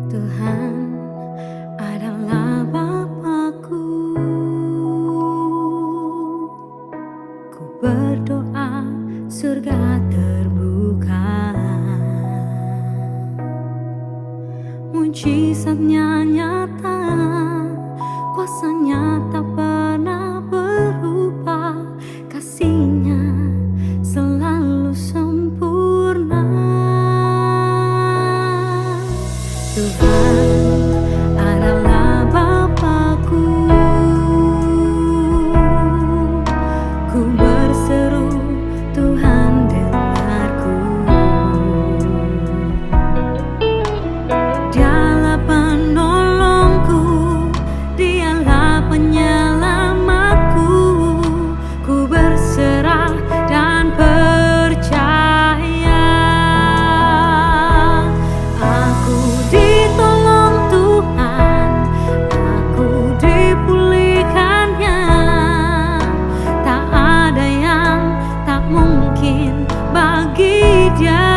Tuhan adalah Bapakku. Ku berdoa surga terbuka, mujizatnya nyata, kuasanya tak pernah berubah, kasihnya selalu sempurna. Tuhan adalah Bapakku. Ku berseru, Tuhan dengarku. Dialah penolongku, Dialah penyelamatku. Ku berserah dan percaya. Aku ditolong Tuhan, aku dipulihkannya. Tak ada yang tak mungkin bagi Dia.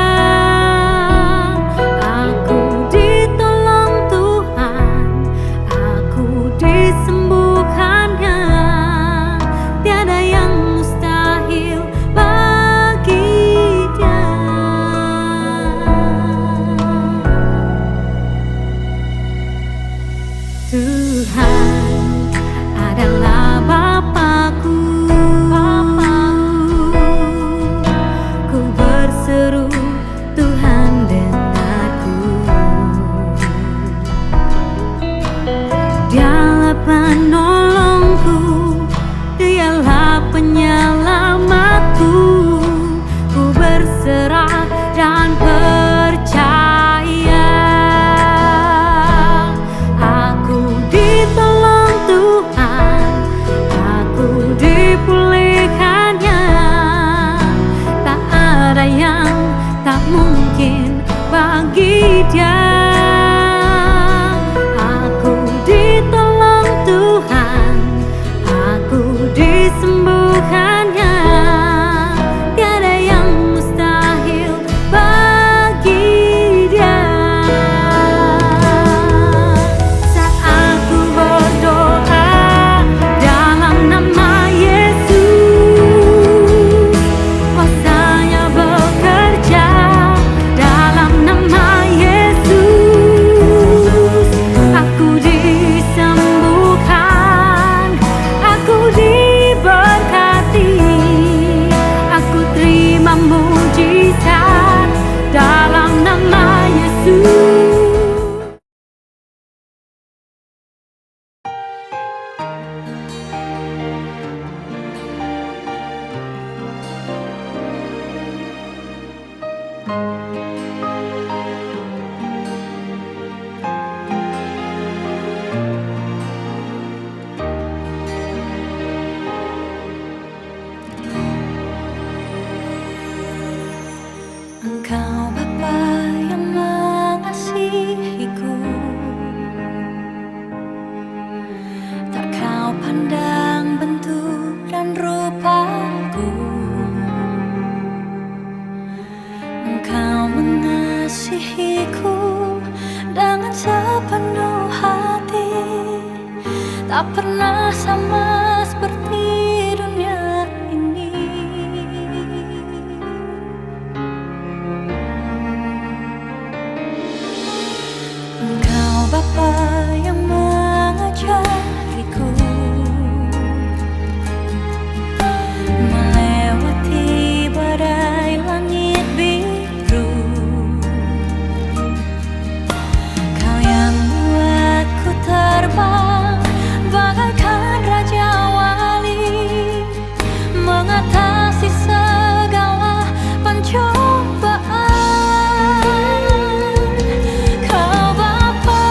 Aku ditolong Tuhan, aku disembuhkannya. Tiada yang mustahil bagi Dia. Tuhan adalah Bapakku. Ku berseru, Tuhan dengarku. Dialah penolongku, Dialah penyelamatku. Ku berserah dan percaya. Aku ditolong Tuhan, aku dipulihkannya. Tak ada yang tak mungkin bagi Dia. Aku ditolong Tuhan, aku disembuhkannya. Tiada yang mustahil bagi Dia. Saat aku berdoa dalam nama Yesus, kuasanya bekerja dalam nama Yesus. Aku disembuhkan, aku diberkati, aku terima mujizat dalam nama Yesus. Engkau Bapa yang mengasihiku, tak kau pandang bentuk dan rupaku. Engkau mengasihiku dengan sepenuh hati, tak pernah sama seperti dunia ini. Engkau Bapa yang mengajariku melewati badai langit biru. Kau yang buatku terbang bagaikan raja wali, mengatasi segala pencobaan. Kau Bapa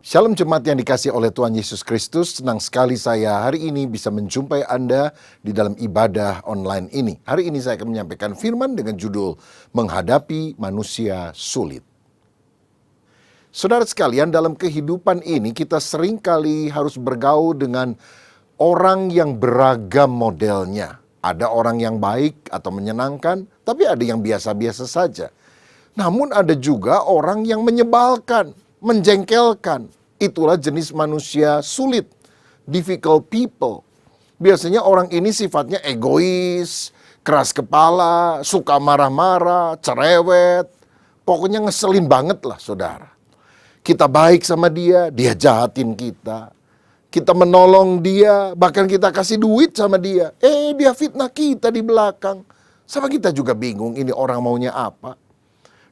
Shalom jemaat yang dikasihi oleh Tuhan Yesus Kristus. Senang sekali saya hari ini bisa menjumpai Anda di dalam ibadah online ini. Hari ini saya akan menyampaikan firman dengan judul Menghadapi Manusia Sulit. Saudara sekalian, dalam kehidupan ini kita seringkali harus bergaul dengan orang yang beragam modelnya. Ada orang yang baik atau menyenangkan, tapi ada yang biasa-biasa saja. Namun ada juga orang yang menyebalkan, menjengkelkan. Itulah jenis manusia sulit, difficult people. Biasanya orang ini sifatnya egois, keras kepala, suka marah-marah, cerewet. Pokoknya ngeselin banget lah saudara. Kita baik sama dia, dia jahatin kita. Kita menolong dia, bahkan kita kasih duit sama dia. Dia fitnah kita di belakang. Sama kita juga bingung ini orang maunya apa.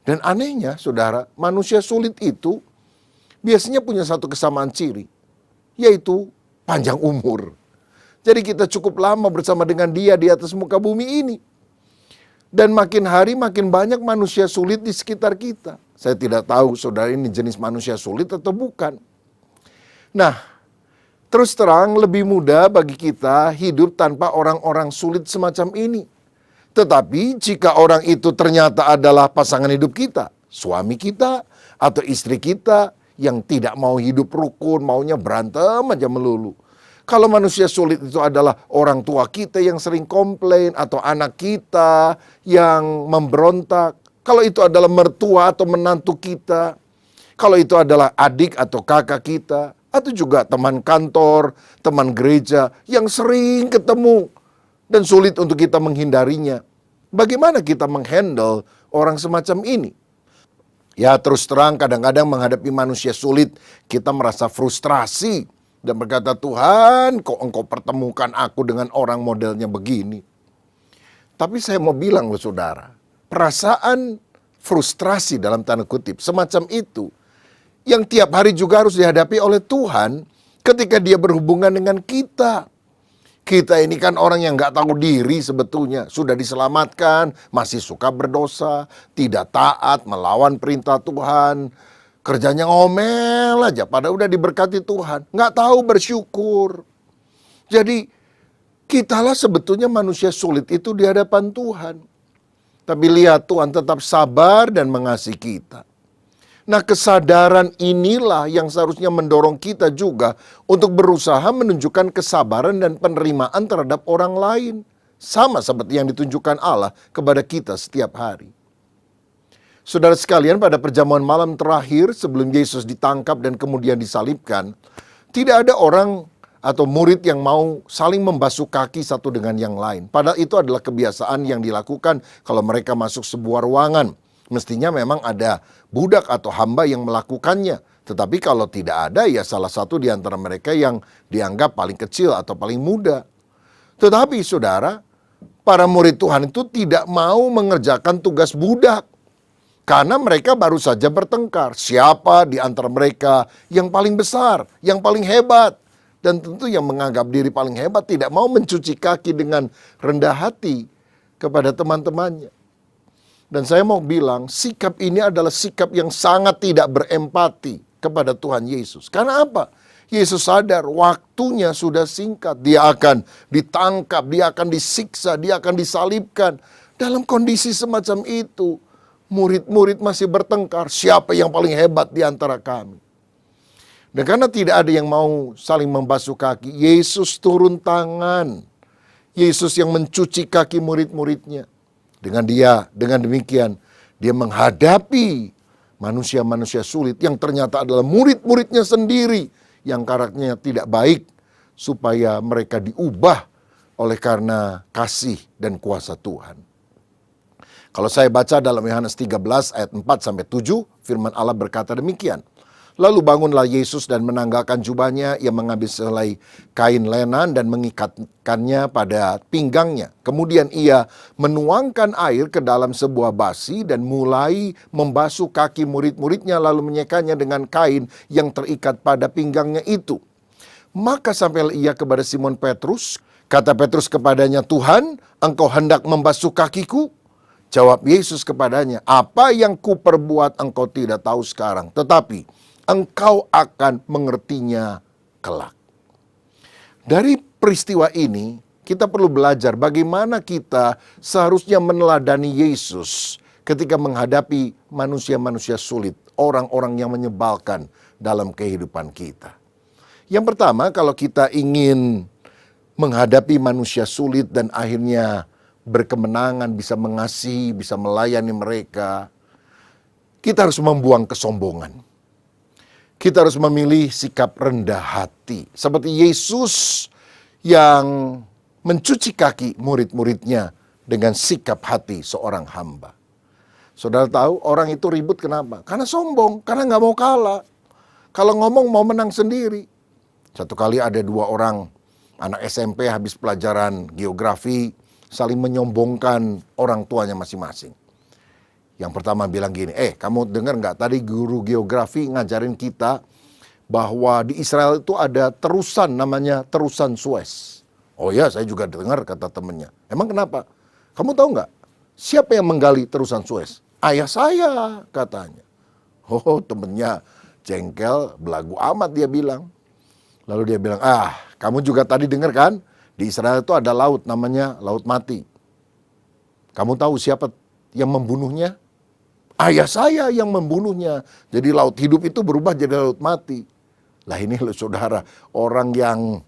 Dan anehnya saudara, manusia sulit itu biasanya punya satu kesamaan ciri, yaitu panjang umur. Jadi kita cukup lama bersama dengan dia di atas muka bumi ini. Dan makin hari makin banyak manusia sulit di sekitar kita. Saya tidak tahu saudara ini jenis manusia sulit atau bukan. Nah, terus terang lebih mudah bagi kita hidup tanpa orang-orang sulit semacam ini. Tetapi jika orang itu ternyata adalah pasangan hidup kita, suami kita atau istri kita yang tidak mau hidup rukun, maunya berantem aja melulu. Kalau manusia sulit itu adalah orang tua kita yang sering komplain atau anak kita yang memberontak. Kalau itu adalah mertua atau menantu kita. Kalau itu adalah adik atau kakak kita. Atau juga teman kantor, teman gereja yang sering ketemu dan sulit untuk kita menghindarinya. Bagaimana kita menghandle orang semacam ini? Ya terus terang kadang-kadang menghadapi manusia sulit kita merasa frustrasi dan berkata, Tuhan kok engkau pertemukan aku dengan orang modelnya begini. Tapi saya mau bilang loh saudara, perasaan frustrasi dalam tanda kutip semacam itu yang tiap hari juga harus dihadapi oleh Tuhan ketika dia berhubungan dengan kita. Kita ini kan orang yang gak tahu diri sebetulnya. Sudah diselamatkan, masih suka berdosa, tidak taat, melawan perintah Tuhan. Kerjanya ngomel aja, padahal udah diberkati Tuhan. Gak tahu bersyukur. Jadi, kitalah sebetulnya manusia sulit itu di hadapan Tuhan. Tapi lihat Tuhan tetap sabar dan mengasihi kita. Nah, kesadaran inilah yang seharusnya mendorong kita juga untuk berusaha menunjukkan kesabaran dan penerimaan terhadap orang lain. Sama seperti yang ditunjukkan Allah kepada kita setiap hari. Saudara sekalian, pada perjamuan malam terakhir sebelum Yesus ditangkap dan kemudian disalibkan, tidak ada orang atau murid yang mau saling membasuh kaki satu dengan yang lain. Padahal itu adalah kebiasaan yang dilakukan kalau mereka masuk sebuah ruangan. Mestinya memang ada budak atau hamba yang melakukannya. Tetapi kalau tidak ada, ya salah satu di antara mereka yang dianggap paling kecil atau paling muda. Tetapi saudara, para murid Tuhan itu tidak mau mengerjakan tugas budak. Karena mereka baru saja bertengkar. Siapa di antara mereka yang paling besar, yang paling hebat. Dan tentu yang menganggap diri paling hebat tidak mau mencuci kaki dengan rendah hati kepada teman-temannya. Dan saya mau bilang, sikap ini adalah sikap yang sangat tidak berempati kepada Tuhan Yesus. Karena apa? Yesus sadar waktunya sudah singkat. Dia akan ditangkap, dia akan disiksa, dia akan disalibkan. Dalam kondisi semacam itu, murid-murid masih bertengkar. Siapa yang paling hebat di antara kami? Dan karena tidak ada yang mau saling membasuh kaki, Yesus turun tangan. Yesus yang mencuci kaki murid-muridnya. Dengan demikian, dia menghadapi manusia-manusia sulit yang ternyata adalah murid-muridnya sendiri yang karakternya tidak baik, supaya mereka diubah oleh karena kasih dan kuasa Tuhan. Kalau saya baca dalam Yohanes 13 ayat 4-7, firman Allah berkata demikian. Lalu bangunlah Yesus dan menanggalkan jubahnya, ia mengambil sehelai kain lenan dan mengikatkannya pada pinggangnya. Kemudian ia menuangkan air ke dalam sebuah basi dan mulai membasuh kaki murid-muridnya, lalu menyekanya dengan kain yang terikat pada pinggangnya itu. Maka sampailah ia kepada Simon Petrus. Kata Petrus kepadanya, Tuhan, engkau hendak membasuh kakiku? Jawab Yesus kepadanya, apa yang kuperbuat engkau tidak tahu sekarang, tetapi engkau akan mengertinya kelak. Dari peristiwa ini, kita perlu belajar bagaimana kita seharusnya meneladani Yesus ketika menghadapi manusia-manusia sulit, orang-orang yang menyebalkan dalam kehidupan kita. Yang pertama, kalau kita ingin menghadapi manusia sulit dan akhirnya berkemenangan, bisa mengasihi, bisa melayani mereka, kita harus membuang kesombongan. Kita harus memilih sikap rendah hati. Seperti Yesus yang mencuci kaki murid-muridnya dengan sikap hati seorang hamba. Saudara tahu orang itu ribut kenapa? Karena sombong, karena nggak mau kalah. Kalau ngomong mau menang sendiri. Satu kali ada 2 orang anak SMP habis pelajaran geografi saling menyombongkan orang tuanya masing-masing. Yang pertama bilang gini, kamu dengar nggak tadi guru geografi ngajarin kita bahwa di Israel itu ada terusan namanya terusan Suez. Oh ya, saya juga dengar kata temennya. Emang kenapa? Kamu tahu nggak siapa yang menggali terusan Suez? Ayah saya katanya. Oh, temennya jengkel, belagu amat dia bilang. Lalu dia bilang, kamu juga tadi dengar kan? Di Israel itu ada laut namanya Laut Mati. Kamu tahu siapa yang membunuhnya? Ayah saya yang membunuhnya. Jadi laut hidup itu berubah jadi laut mati. Lah ini loh saudara, orang yang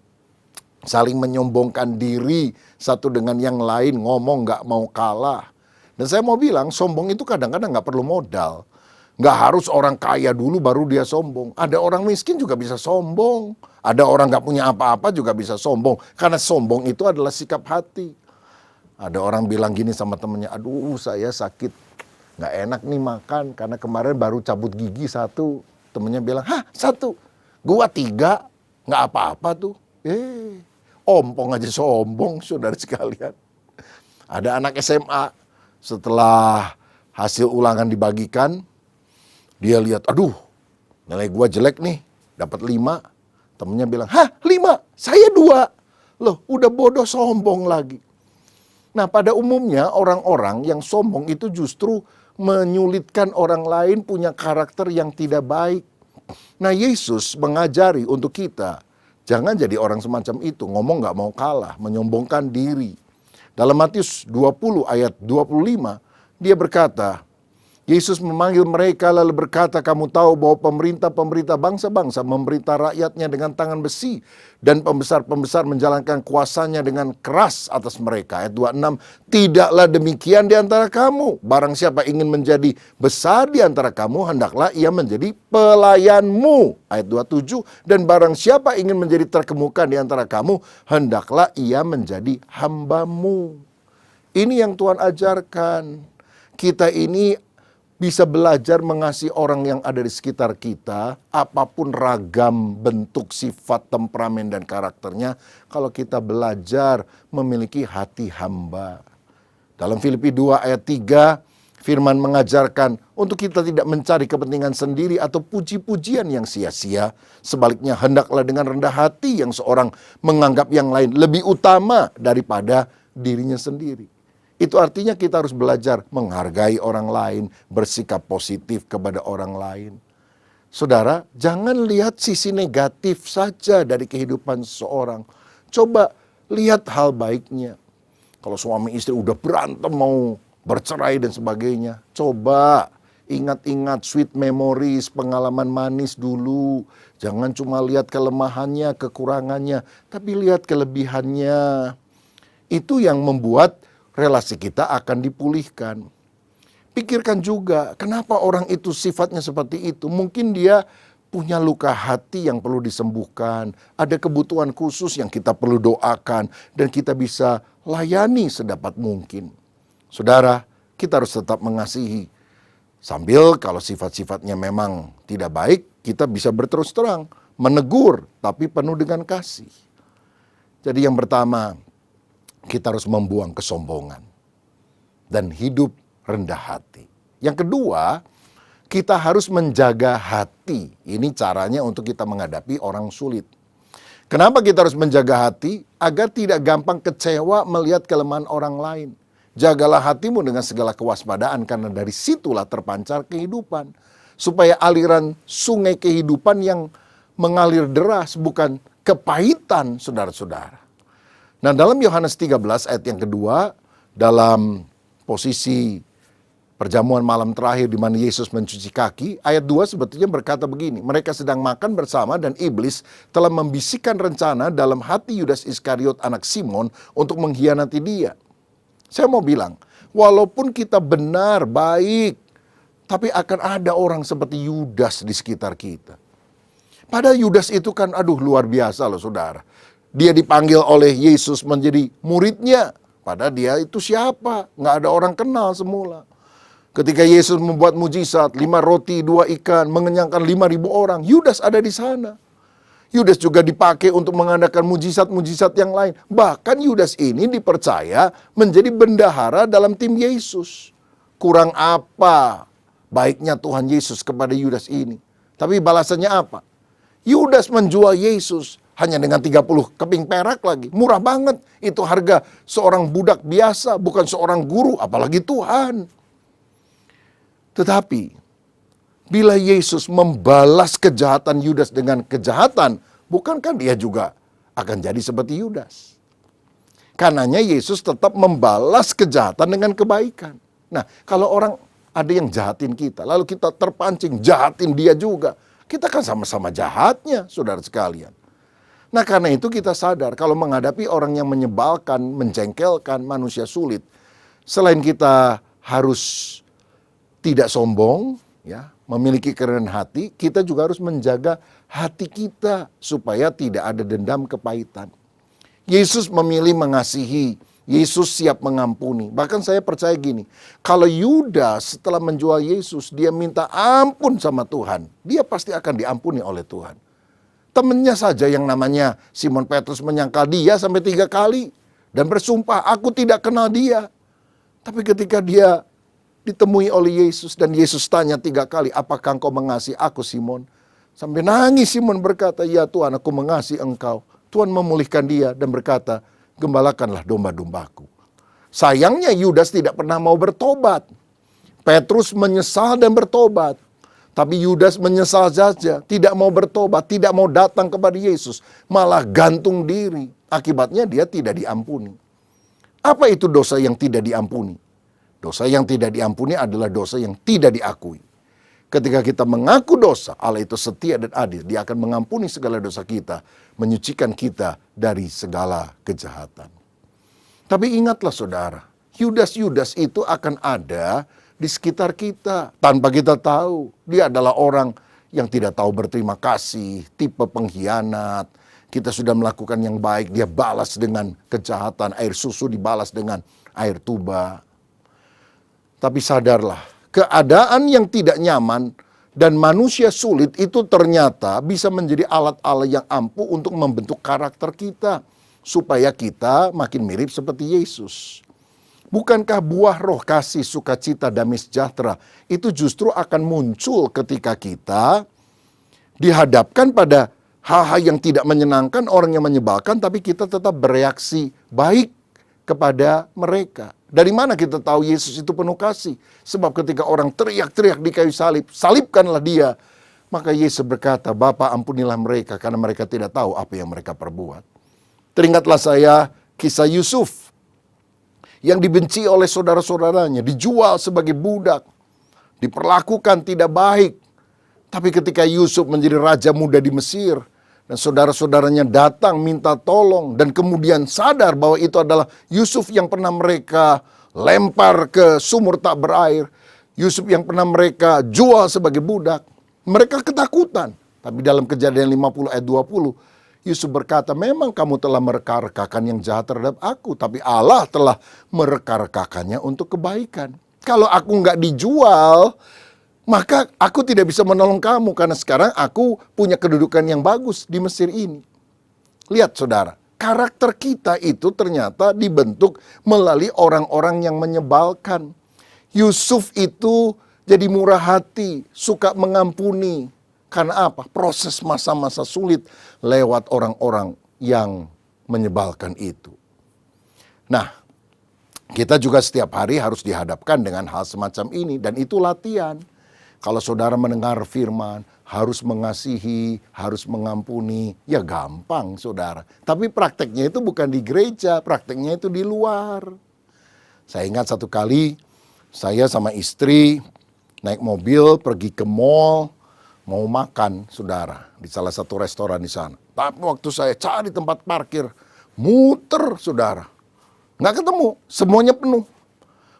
saling menyombongkan diri satu dengan yang lain, ngomong nggak mau kalah. Dan saya mau bilang, sombong itu kadang-kadang nggak perlu modal. Nggak harus orang kaya dulu baru dia sombong. Ada orang miskin juga bisa sombong. Ada orang nggak punya apa-apa juga bisa sombong. Karena sombong itu adalah sikap hati. Ada orang bilang gini sama temennya, aduh saya sakit, nggak enak nih makan karena kemarin baru cabut gigi 1. Temennya bilang, 1? Gua 3, nggak apa-apa tuh. Ompong aja sombong, saudara sekalian. Ada anak SMA, setelah hasil ulangan dibagikan, dia lihat, aduh nilai gua jelek nih, dapat 5. Temennya bilang, 5? Saya 2. Loh, udah bodoh sombong lagi. Nah, pada umumnya orang-orang yang sombong itu justru menyulitkan orang lain punya karakter yang tidak baik. Nah, Yesus mengajari untuk kita, jangan jadi orang semacam itu, ngomong gak mau kalah, menyombongkan diri. Dalam Matius 20 ayat 25, dia berkata, Yesus memanggil mereka lalu berkata, kamu tahu bahwa pemerintah-pemerintah bangsa-bangsa memerintah rakyatnya dengan tangan besi dan pembesar-pembesar menjalankan kuasanya dengan keras atas mereka. Ayat 26, tidaklah demikian di antara kamu. Barang siapa ingin menjadi besar di antara kamu, hendaklah ia menjadi pelayanmu. Ayat 27, dan barang siapa ingin menjadi terkemuka di antara kamu, hendaklah ia menjadi hambamu. Ini yang Tuhan ajarkan. Kita ini bisa belajar mengasihi orang yang ada di sekitar kita, apapun ragam bentuk, sifat, temperamen, dan karakternya, kalau kita belajar memiliki hati hamba. Dalam Filipi 2 ayat 3, firman mengajarkan untuk kita tidak mencari kepentingan sendiri atau puji-pujian yang sia-sia. Sebaliknya, hendaklah dengan rendah hati yang seorang menganggap yang lain lebih utama daripada dirinya sendiri. Itu artinya kita harus belajar menghargai orang lain, bersikap positif kepada orang lain. Saudara, jangan lihat sisi negatif saja dari kehidupan seseorang. Coba lihat hal baiknya. Kalau suami istri udah berantem mau bercerai dan sebagainya, coba ingat-ingat sweet memories, pengalaman manis dulu. Jangan cuma lihat kelemahannya, kekurangannya, tapi lihat kelebihannya. Itu yang membuat relasi kita akan dipulihkan. Pikirkan juga, kenapa orang itu sifatnya seperti itu? Mungkin dia punya luka hati yang perlu disembuhkan. Ada kebutuhan khusus yang kita perlu doakan. Dan kita bisa layani sedapat mungkin. Saudara, kita harus tetap mengasihi. Sambil kalau sifat-sifatnya memang tidak baik, kita bisa berterus terang. Menegur, tapi penuh dengan kasih. Jadi yang pertama, kita harus membuang kesombongan dan hidup rendah hati. Yang kedua, kita harus menjaga hati. Ini caranya untuk kita menghadapi orang sulit. Kenapa kita harus menjaga hati? Agar tidak gampang kecewa melihat kelemahan orang lain. Jagalah hatimu dengan segala kewaspadaan karena dari situlah terpancar kehidupan. supaya aliran sungai kehidupan yang mengalir deras, bukan kepahitan, saudara-saudara. Nah, dalam Yohanes 13 ayat yang kedua, dalam posisi perjamuan malam terakhir di mana Yesus mencuci kaki, ayat 2 sebetulnya berkata begini, mereka sedang makan bersama dan iblis telah membisikkan rencana dalam hati Yudas Iskariot anak Simon untuk mengkhianati dia. Saya mau bilang, walaupun kita benar, baik, tapi akan ada orang seperti Yudas di sekitar kita. Padahal Yudas itu kan, luar biasa loh saudara. Dia dipanggil oleh Yesus menjadi muridnya. Padahal dia itu siapa? Nggak ada orang kenal semula. Ketika Yesus membuat mujizat, 5 roti, 2 ikan, mengenyangkan 5.000 orang, Yudas ada di sana. Yudas juga dipakai untuk mengadakan mujizat-mujizat yang lain. Bahkan Yudas ini dipercaya menjadi bendahara dalam tim Yesus. Kurang apa baiknya Tuhan Yesus kepada Yudas ini? Tapi balasannya apa? Yudas menjual Yesus hanya dengan 30 keping perak lagi. Murah banget. Itu harga seorang budak biasa, bukan seorang guru, apalagi Tuhan. Tetapi, bila Yesus membalas kejahatan Yudas dengan kejahatan, bukankah dia juga akan jadi seperti Yudas? Karenanya Yesus tetap membalas kejahatan dengan kebaikan. Nah, kalau orang ada yang jahatin kita, lalu kita terpancing jahatin dia juga, kita kan sama-sama jahatnya, saudara sekalian. Nah, karena itu kita sadar kalau menghadapi orang yang menyebalkan, menjengkelkan, manusia sulit, selain kita harus tidak sombong, ya, memiliki kerendahan hati, kita juga harus menjaga hati kita supaya tidak ada dendam kepahitan. Yesus memilih mengasihi, Yesus siap mengampuni. Bahkan saya percaya gini, kalau Yudas setelah menjual Yesus, dia minta ampun sama Tuhan, dia pasti akan diampuni oleh Tuhan. Temennya saja yang namanya Simon Petrus menyangkal dia sampai 3 kali dan bersumpah, aku tidak kenal dia. Tapi ketika dia ditemui oleh Yesus dan Yesus tanya 3 kali, apakah engkau mengasihi aku Simon? Sampai nangis Simon berkata, ya Tuhan, aku mengasihi engkau. Tuhan memulihkan dia dan berkata, gembalakanlah domba-dombaku. Sayangnya Yudas tidak pernah mau bertobat. Petrus menyesal dan bertobat. Tapi Yudas menyesal saja, tidak mau bertobat, tidak mau datang kepada Yesus. Malah gantung diri. Akibatnya dia tidak diampuni. Apa itu dosa yang tidak diampuni? Dosa yang tidak diampuni adalah dosa yang tidak diakui. Ketika kita mengaku dosa, Allah itu setia dan adil. Dia akan mengampuni segala dosa kita, menyucikan kita dari segala kejahatan. Tapi ingatlah saudara, Yudas-Yudas itu akan ada di sekitar kita. Tanpa kita tahu, dia adalah orang yang tidak tahu berterima kasih, tipe pengkhianat. Kita sudah melakukan yang baik, dia balas dengan kejahatan, air susu dibalas dengan air tuba. Tapi sadarlah, keadaan yang tidak nyaman dan manusia sulit itu ternyata bisa menjadi alat Allah yang ampuh untuk membentuk karakter kita. Supaya kita makin mirip seperti Yesus. Bukankah buah roh kasih, sukacita, damai sejahtera itu justru akan muncul ketika kita dihadapkan pada hal-hal yang tidak menyenangkan, orang yang menyebalkan, tapi kita tetap bereaksi baik kepada mereka. Dari mana kita tahu Yesus itu penuh kasih? Sebab ketika orang teriak-teriak di kayu salib, salibkanlah dia. Maka Yesus berkata, Bapa ampunilah mereka karena mereka tidak tahu apa yang mereka perbuat. Teringatlah saya kisah Yusuf yang dibenci oleh saudara-saudaranya, dijual sebagai budak, diperlakukan tidak baik. Tapi ketika Yusuf menjadi raja muda di Mesir, dan saudara-saudaranya datang minta tolong dan kemudian sadar bahwa itu adalah Yusuf yang pernah mereka lempar ke sumur tak berair. Yusuf yang pernah mereka jual sebagai budak. Mereka ketakutan. Tapi dalam Kejadian 50 ayat 20, Yusuf berkata, memang kamu telah mereka-rekakan yang jahat terhadap aku, tapi Allah telah mereka-rekakannya untuk kebaikan. Kalau aku nggak dijual, maka aku tidak bisa menolong kamu karena sekarang aku punya kedudukan yang bagus di Mesir ini. Lihat saudara, karakter kita itu ternyata dibentuk melalui orang-orang yang menyebalkan. Yusuf itu jadi murah hati, suka mengampuni. Karena apa? Proses masa-masa sulit lewat orang-orang yang menyebalkan itu. Nah, kita juga setiap hari harus dihadapkan dengan hal semacam ini dan itu latihan. Kalau saudara mendengar firman, harus mengasihi, harus mengampuni, ya gampang saudara. Tapi prakteknya itu bukan di gereja, prakteknya itu di luar. Saya ingat satu kali, saya sama istri naik mobil pergi ke mall, mau makan saudara, di salah satu restoran di sana. Tapi waktu saya cari tempat parkir, muter saudara, nggak ketemu, semuanya penuh.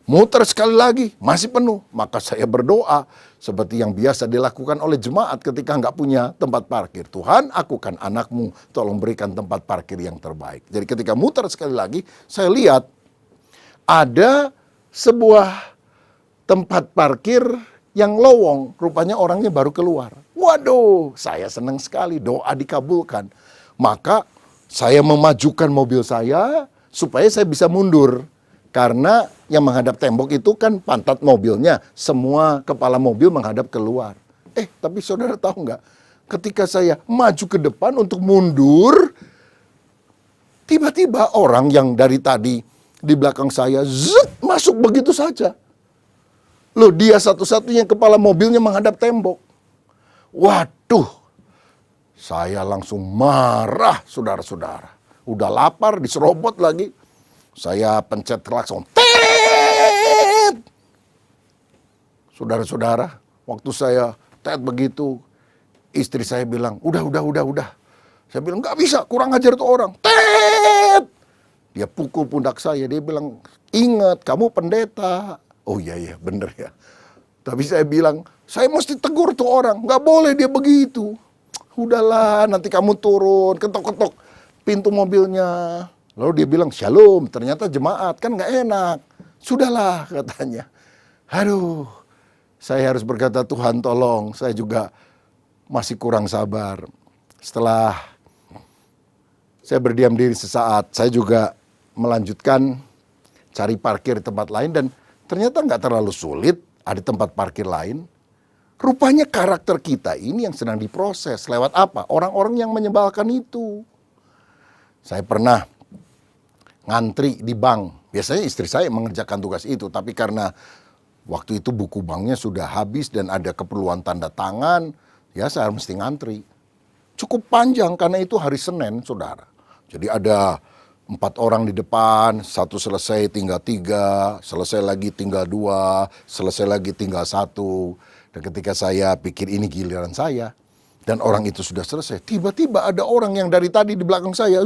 Muter sekali lagi, masih penuh. Maka saya berdoa seperti yang biasa dilakukan oleh jemaat ketika nggak punya tempat parkir. Tuhan, akukan anakmu, tolong berikan tempat parkir yang terbaik. Jadi ketika muter sekali lagi, saya lihat ada sebuah tempat parkir yang lowong. Rupanya orangnya baru keluar. Waduh, saya senang sekali, doa dikabulkan. Maka saya memajukan mobil saya supaya saya bisa mundur. Karena yang menghadap tembok itu kan pantat mobilnya. Semua kepala mobil menghadap keluar. Tapi saudara tahu nggak? Ketika saya maju ke depan untuk mundur, tiba-tiba orang yang dari tadi di belakang saya masuk begitu saja. Loh, dia satu-satunya kepala mobilnya menghadap tembok. Waduh, saya langsung marah saudara-saudara. Udah lapar, diserobot lagi. Saya pencet klakson. Tet! Saudara-saudara, waktu saya tet begitu, istri saya bilang, udah. Saya bilang, nggak bisa, kurang ajar tuh orang. Tet! Dia pukul pundak saya, dia bilang, ingat, kamu pendeta. Oh iya, bener ya. Tapi saya bilang, saya mesti tegur tuh orang, nggak boleh dia begitu. Udahlah, nanti kamu turun, ketok-ketok pintu mobilnya. Lalu dia bilang, shalom, ternyata jemaat, kan nggak enak. Sudahlah, katanya. Aduh, saya harus berkata, Tuhan tolong, saya juga masih kurang sabar. Setelah saya berdiam diri sesaat, saya juga melanjutkan cari parkir di tempat lain, dan ternyata nggak terlalu sulit, ada tempat parkir lain. Rupanya karakter kita ini yang sedang diproses. Lewat apa? Orang-orang yang menyebalkan itu. Saya pernah ngantri di bank. Biasanya istri saya mengerjakan tugas itu. Tapi karena waktu itu buku banknya sudah habis dan ada keperluan tanda tangan, ya saya mesti ngantri. Cukup panjang karena itu hari Senin, saudara. Jadi ada 4 orang di depan, 1 selesai tinggal 3, selesai lagi tinggal 2, selesai lagi tinggal 1. Dan ketika saya pikir ini giliran saya, dan orang itu sudah selesai, tiba-tiba ada orang yang dari tadi di belakang saya,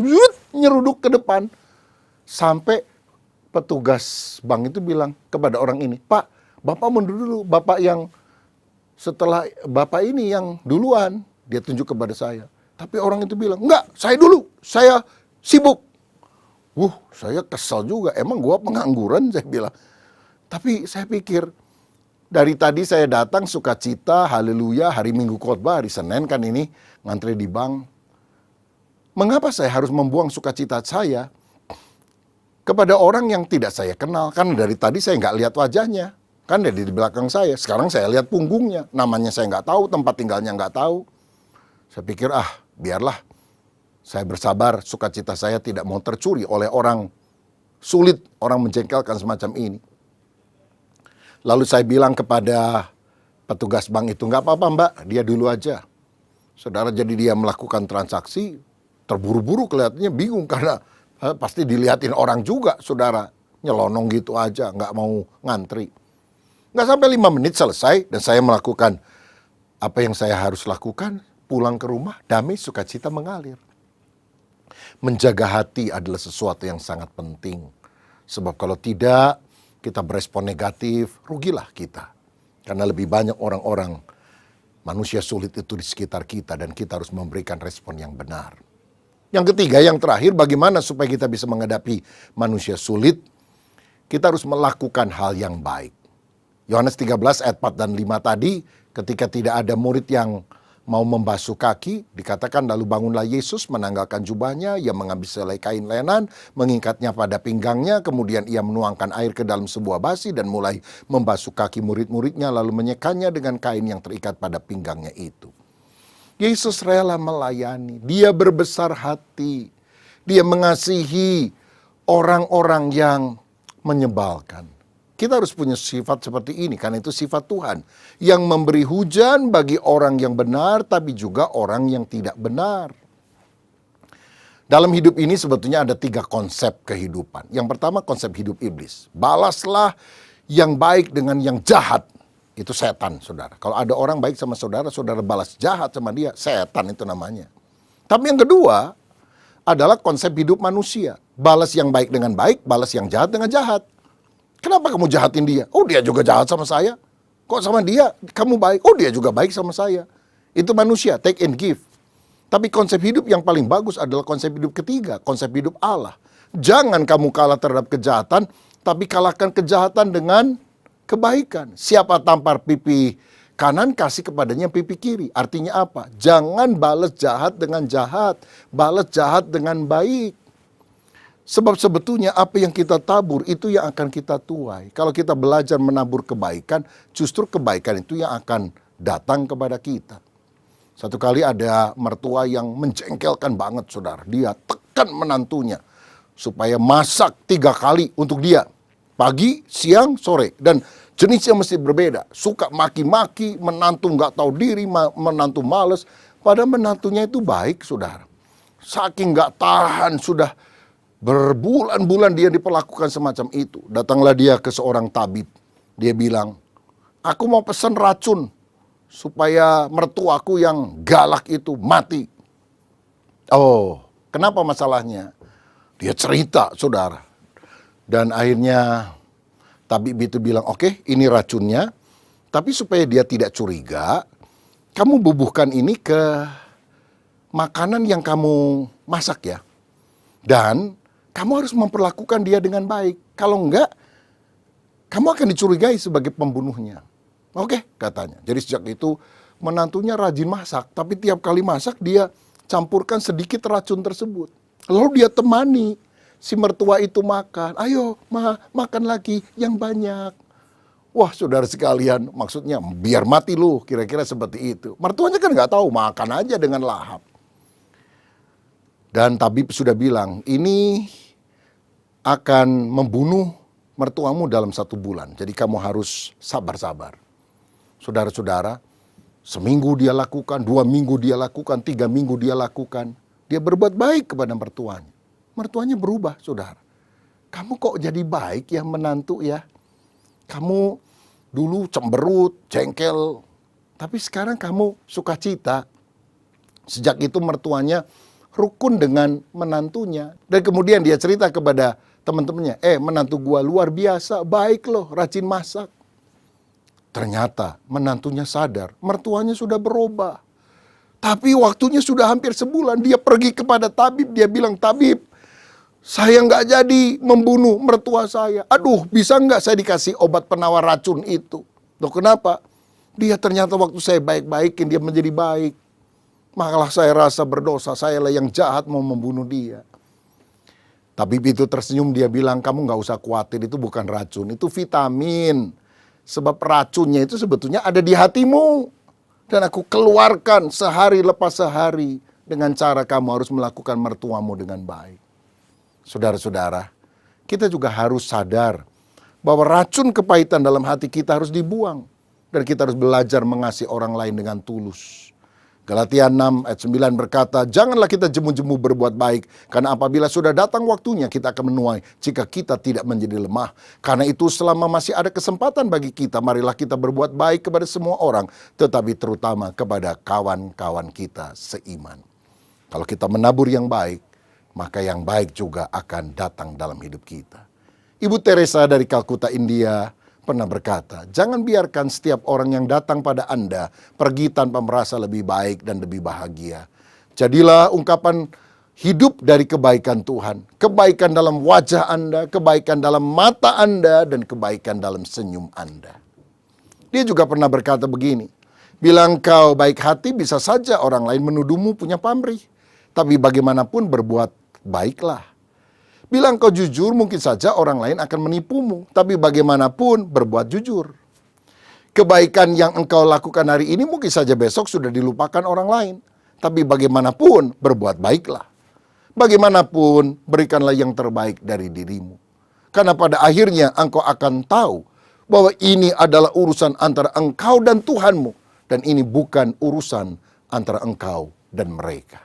nyeruduk ke depan. Sampai petugas bank itu bilang kepada orang ini, Pak, Bapak mundur dulu, Bapak yang setelah Bapak ini yang duluan. Dia tunjuk kepada saya. Tapi orang itu bilang, enggak, saya dulu, saya sibuk. Saya kesal juga, emang gua pengangguran, saya bilang. Tapi saya pikir, dari tadi saya datang sukacita, haleluya, hari Minggu khotbah, hari Senin kan ini, ngantri di bank. Mengapa saya harus membuang sukacita saya kepada orang yang tidak saya kenal? Kan dari tadi saya nggak lihat wajahnya. Kan dari di belakang saya. Sekarang saya lihat punggungnya. Namanya saya nggak tahu, tempat tinggalnya nggak tahu. Saya pikir, biarlah. Saya bersabar, sukacita saya tidak mau tercuri oleh orang sulit, orang menjengkelkan semacam ini. Lalu saya bilang kepada petugas bank itu, nggak apa-apa mbak, dia dulu aja. Saudara, jadi dia melakukan transaksi, terburu-buru kelihatannya bingung karena pasti dilihatin orang juga, saudara. Nyelonong gitu aja, nggak mau ngantri. Nggak sampai 5 menit selesai, dan saya melakukan apa yang saya harus lakukan, pulang ke rumah, damai sukacita mengalir. Menjaga hati adalah sesuatu yang sangat penting. Sebab kalau tidak, kita berespon negatif, rugilah kita. Karena lebih banyak orang-orang, manusia sulit itu di sekitar kita, dan kita harus memberikan respon yang benar. Yang ketiga, yang terakhir, bagaimana supaya kita bisa menghadapi manusia sulit? Kita harus melakukan hal yang baik. Yohanes 13 ayat 4 dan 5 tadi, ketika tidak ada murid yang mau membasuh kaki, dikatakan lalu bangunlah Yesus menanggalkan jubahnya, ia mengambil selai kain lenan, mengikatnya pada pinggangnya, kemudian ia menuangkan air ke dalam sebuah basi dan mulai membasuh kaki murid-muridnya, lalu menyekannya dengan kain yang terikat pada pinggangnya itu. Yesus rela melayani, dia berbesar hati, dia mengasihi orang-orang yang menyebalkan. Kita harus punya sifat seperti ini, karena itu sifat Tuhan. Yang memberi hujan bagi orang yang benar, tapi juga orang yang tidak benar. Dalam hidup ini sebetulnya ada 3 konsep kehidupan. Yang pertama konsep hidup iblis. Balaslah yang baik dengan yang jahat. Itu setan, saudara. Kalau ada orang baik sama saudara, saudara balas jahat sama dia, setan itu namanya. Tapi yang kedua adalah konsep hidup manusia. Balas yang baik dengan baik, balas yang jahat dengan jahat. Kenapa kamu jahatin dia? Oh, dia juga jahat sama saya. Kok sama dia kamu baik? Oh, dia juga baik sama saya. Itu manusia, take and give. Tapi konsep hidup yang paling bagus adalah konsep hidup ketiga, konsep hidup Allah. Jangan kamu kalah terhadap kejahatan, tapi kalahkan kejahatan dengan kebaikan. Siapa tampar pipi kanan, kasih kepadanya pipi kiri. Artinya apa? Jangan balas jahat dengan jahat, balas jahat dengan baik. Sebab sebetulnya apa yang kita tabur itu yang akan kita tuai. Kalau kita belajar menabur kebaikan, justru kebaikan itu yang akan datang kepada kita. Satu kali ada mertua yang menjengkelkan banget, saudara. Dia tekan menantunya supaya masak 3 kali untuk dia. Pagi, siang, sore. Dan jenisnya mesti berbeda. Suka maki-maki, menantu nggak tahu diri, menantu males. Padahal menantunya itu baik, saudara. Saking nggak tahan, sudah berbulan-bulan dia diperlakukan semacam itu. Datanglah dia ke seorang tabib. Dia bilang, aku mau pesan racun supaya mertuaku yang galak itu mati. Oh, kenapa masalahnya? Dia cerita, saudara. Dan akhirnya tabib itu bilang, oke, ini racunnya. Tapi supaya dia tidak curiga, kamu bubuhkan ini ke makanan yang kamu masak ya. Dan kamu harus memperlakukan dia dengan baik. Kalau enggak, kamu akan dicurigai sebagai pembunuhnya. Oke, katanya. Jadi sejak itu menantunya rajin masak. Tapi tiap kali masak dia campurkan sedikit racun tersebut. Lalu dia temani si mertua itu makan. Ayo, makan lagi yang banyak. Wah, saudara sekalian, maksudnya biar mati lu, kira-kira seperti itu. Mertuanya kan nggak tahu, makan aja dengan lahap. Dan tabib sudah bilang, ini akan membunuh mertuamu dalam 1 bulan. Jadi kamu harus sabar-sabar. Saudara-saudara, seminggu dia lakukan, 2 minggu dia lakukan, 3 minggu dia lakukan. Dia berbuat baik kepada mertuanya. Mertuanya berubah, saudara. Kamu kok jadi baik ya menantu ya? Kamu dulu cemberut, jengkel. Tapi sekarang kamu sukacita. Sejak itu mertuanya rukun dengan menantunya. Dan kemudian dia cerita kepada teman-temannya, menantu gua luar biasa, baik loh, rajin masak. Ternyata menantunya sadar, mertuanya sudah berubah. Tapi waktunya sudah hampir sebulan, dia pergi kepada tabib, dia bilang, tabib, saya nggak jadi membunuh mertua saya. Aduh, bisa nggak saya dikasih obat penawar racun itu? Loh kenapa? Dia ternyata waktu saya baik-baikin, dia menjadi baik. Malah saya rasa berdosa, saya lah yang jahat mau membunuh dia. Tabib itu tersenyum, dia bilang, kamu nggak usah khawatir, itu bukan racun, itu vitamin. Sebab racunnya itu sebetulnya ada di hatimu. Dan aku keluarkan sehari lepas sehari dengan cara kamu harus melakukan mertuamu dengan baik. Saudara-saudara, kita juga harus sadar bahwa racun kepahitan dalam hati kita harus dibuang. Dan kita harus belajar mengasihi orang lain dengan tulus. Galatia 6 ayat 9 berkata, janganlah kita jemu-jemu berbuat baik, karena apabila sudah datang waktunya kita akan menuai jika kita tidak menjadi lemah. Karena itu selama masih ada kesempatan bagi kita, marilah kita berbuat baik kepada semua orang, tetapi terutama kepada kawan-kawan kita seiman. Kalau kita menabur yang baik, maka yang baik juga akan datang dalam hidup kita. Ibu Teresa dari Kalkuta, India, pernah berkata, jangan biarkan setiap orang yang datang pada Anda pergi tanpa merasa lebih baik dan lebih bahagia. Jadilah ungkapan hidup dari kebaikan Tuhan. Kebaikan dalam wajah Anda, kebaikan dalam mata Anda, dan kebaikan dalam senyum Anda. Dia juga pernah berkata begini, bila engkau baik hati bisa saja orang lain menuduhmu punya pamrih. Tapi bagaimanapun berbuat baiklah. Bila engkau jujur, mungkin saja orang lain akan menipumu. Tapi bagaimanapun berbuat jujur. Kebaikan yang engkau lakukan hari ini mungkin saja besok sudah dilupakan orang lain. Tapi bagaimanapun berbuat baiklah. Bagaimanapun berikanlah yang terbaik dari dirimu. Karena pada akhirnya engkau akan tahu bahwa ini adalah urusan antara engkau dan Tuhanmu. Dan ini bukan urusan antara engkau dan mereka.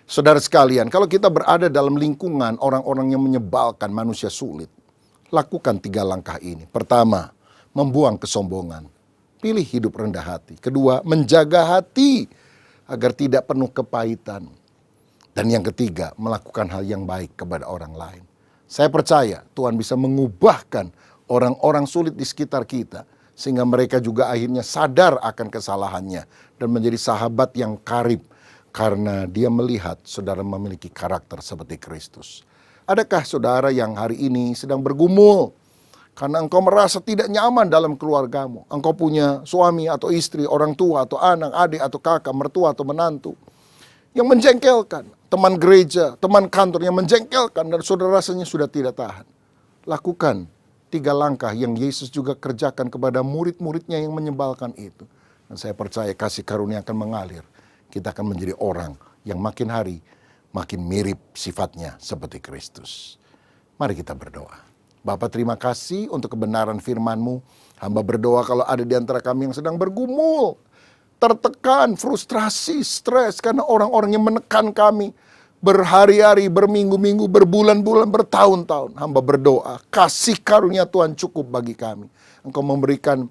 Saudara sekalian, kalau kita berada dalam lingkungan orang-orang yang menyebalkan, manusia sulit, lakukan 3 langkah ini. Pertama, membuang kesombongan. Pilih hidup rendah hati. Kedua, menjaga hati agar tidak penuh kepahitan. Dan yang ketiga, melakukan hal yang baik kepada orang lain. Saya percaya Tuhan bisa mengubahkan orang-orang sulit di sekitar kita, sehingga mereka juga akhirnya sadar akan kesalahannya dan menjadi sahabat yang karib karena dia melihat saudara memiliki karakter seperti Kristus. Adakah saudara yang hari ini sedang bergumul karena engkau merasa tidak nyaman dalam keluargamu? Engkau punya suami atau istri, orang tua atau anak, adik atau kakak, mertua atau menantu yang menjengkelkan, teman gereja, teman kantor yang menjengkelkan, dan saudara rasanya sudah tidak tahan. Lakukan 3 langkah yang Yesus juga kerjakan kepada murid-muridnya yang menyebalkan itu. Dan saya percaya kasih karunia akan mengalir. Kita akan menjadi orang yang makin hari makin mirip sifatnya seperti Kristus. Mari kita berdoa. Bapa, terima kasih untuk kebenaran firman-Mu. Hamba berdoa kalau ada di antara kami yang sedang bergumul, tertekan, frustrasi, stres karena orang-orang yang menekan kami berhari-hari, berminggu-minggu, berbulan-bulan, bertahun-tahun. Hamba berdoa, kasih karunia Tuhan cukup bagi kami. Engkau memberikan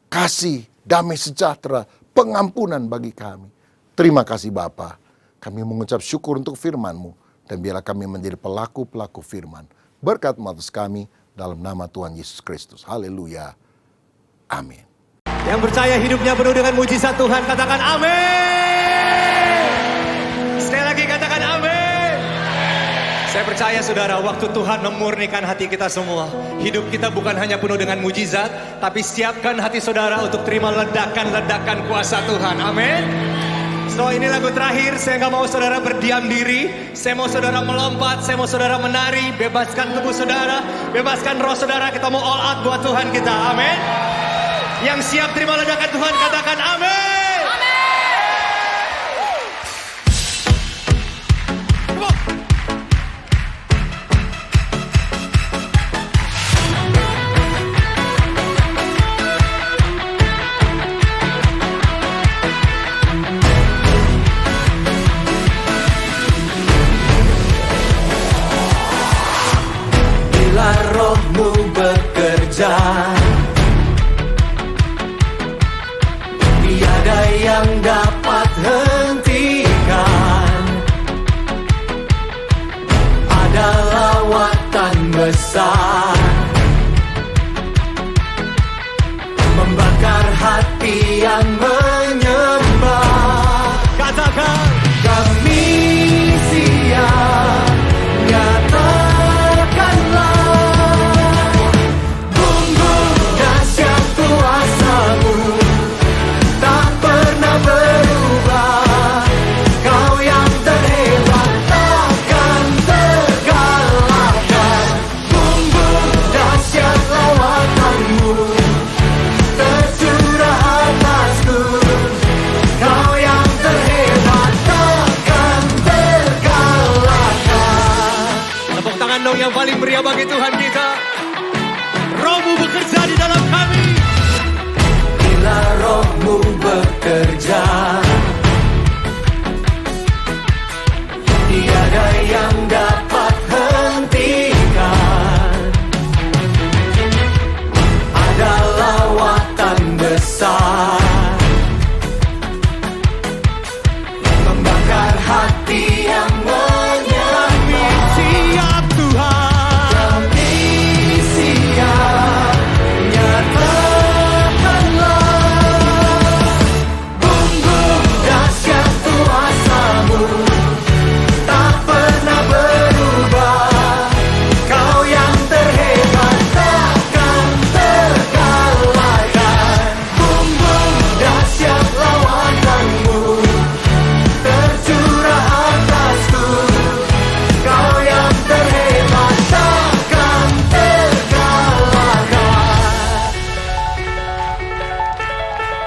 kasih, damai sejahtera, pengampunan bagi kami. Terima kasih Bapa. Kami mengucap syukur untuk firman-Mu. Dan biarlah kami menjadi pelaku-pelaku firman. Berkat atas kami dalam nama Tuhan Yesus Kristus. Haleluya. Amin. Yang percaya hidupnya penuh dengan mujizat Tuhan, katakan amin. Sekali lagi katakan amin. Saya percaya saudara, waktu Tuhan memurnikan hati kita semua, hidup kita bukan hanya penuh dengan mujizat, tapi siapkan hati saudara untuk terima ledakan-ledakan kuasa Tuhan. Amin. So ini lagu terakhir, saya nggak mau saudara berdiam diri. Saya mau saudara melompat, saya mau saudara menari. Bebaskan tubuh saudara, bebaskan roh saudara. Kita mau all out buat Tuhan kita. Amin. Yang siap terima ledakan Tuhan katakan amin. Bila rohmu bekerja, tiada yang dapat hentikan. Ada lawatan besar membakar hati yang menyembah. Katakan kami siap, nyatakanlah bumbu dahsyat kuasa-Mu tak pernah berubah. Kau yang terhebat takkan terkalahkan. Bumbu dahsyat lawatan-Mu tercurah atasku. Kau yang terhebat takkan terkalahkan. Tepuk tangan dong yang paling meriah bagi Tuhan kita. Roh-Mu bekerja di dalam kami. Bila roh-Mu bekerja, tiada yang dapat hentikan. Ada lawatan besar membakar hati yang menyembah. Kami siap Tuhan, kami siap, nyatakanlah bumbu dahsyat kuasa-Mu tak pernah berubah. Kau yang terhebat takkan terkalahkan. Bumbu dahsyat lawatan-Mu tercurah atasku. Kau yang terhebat takkan terkalahkan.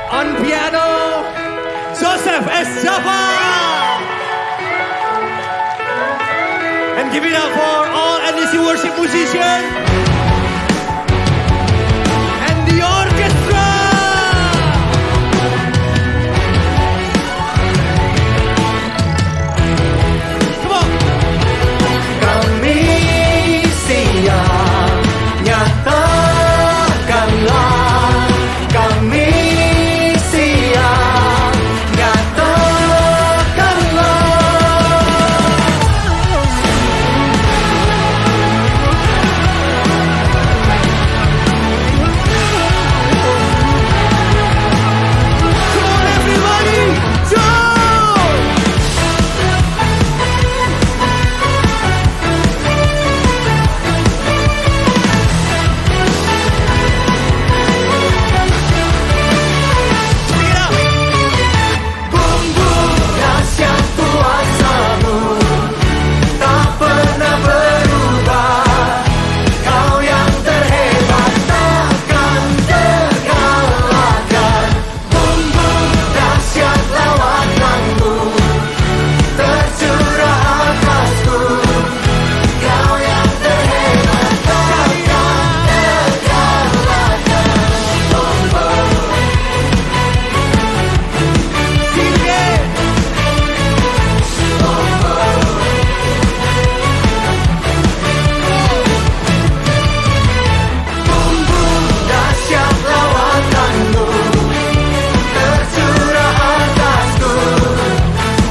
On piano, Joseph S. Java. And give it up for all see worship musician and the orchestra. Come on. Kami siap nyatakanlah, kami siap nyatakanlah. Come on everybody, jump! Pick it up! Bumbu dahsyat kuasa-Mu tak pernah berubah. Kau yang terhebat takkan terkalahkan. Bumbu dahsyat lawatan-Mu tercurah atasku. Kau yang terhebat takkan terkalahkan. Sing it! Bumbu dahsyat lawatan-Mu tercurah atasku.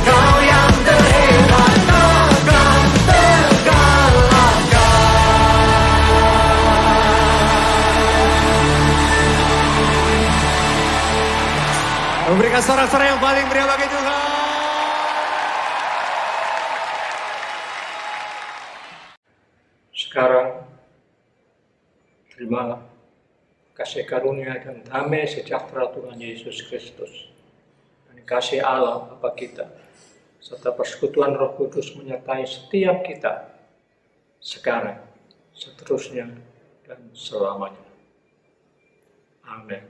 Kau yang terhebat takkan terkalahkan. Memberikan sorak-sorai yang paling meriah bagi Tuhan. Sekarang, terimalah kasih karunia dan damai sejahtera Tuhan Yesus Kristus, dan kasih Allah Bapa kita, serta persekutuan Roh Kudus menyertai setiap kita, sekarang, seterusnya, dan selamanya. Amin.